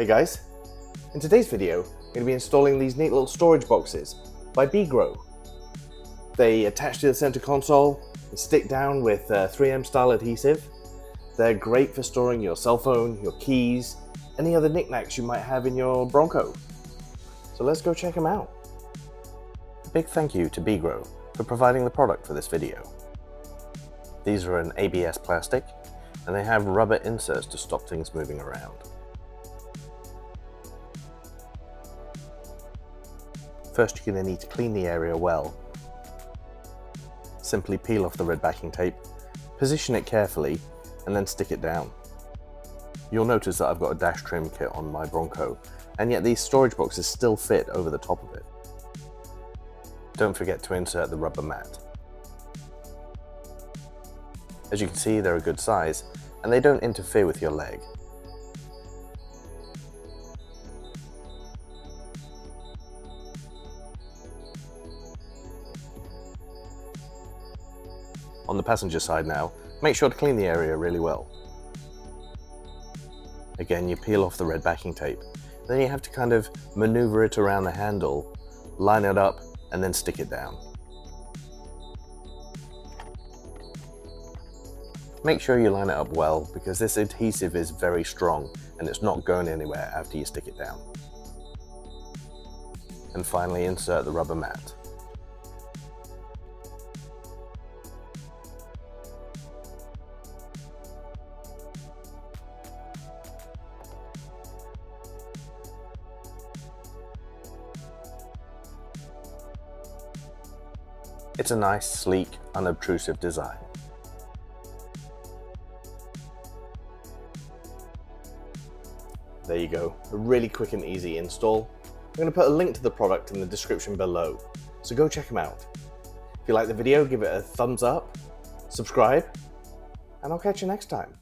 Hey guys, in today's video I'm going to be installing these neat little storage boxes by Beegrow. They attach to the center console and stick down with 3M style adhesive. They're great for storing your cell phone, your keys, any other knickknacks you might have in your Bronco. So let's go check them out. A big thank you to Beegrow for providing the product for this video. These are an ABS plastic and they have rubber inserts to stop things moving around. First, you're going to need to clean the area well. Simply peel off the red backing tape, position it carefully, and then stick it down. You'll notice that I've got a dash trim kit on my Bronco, and yet these storage boxes still fit over the top of it. Don't forget to insert the rubber mat. As you can see, they're a good size, and they don't interfere with your leg. On the passenger side now, make sure to clean the area really well. Again, you peel off the red backing tape. Then you have to kind of maneuver it around the handle, line it up, and then stick it down. Make sure you line it up well because this adhesive is very strong and it's not going anywhere after you stick it down. And finally, insert the rubber mat. It's a nice, sleek, unobtrusive design. There you go, a really quick and easy install. I'm going to put a link to the product in the description below, so go check them out. If you like the video, give it a thumbs up, subscribe, and I'll catch you next time.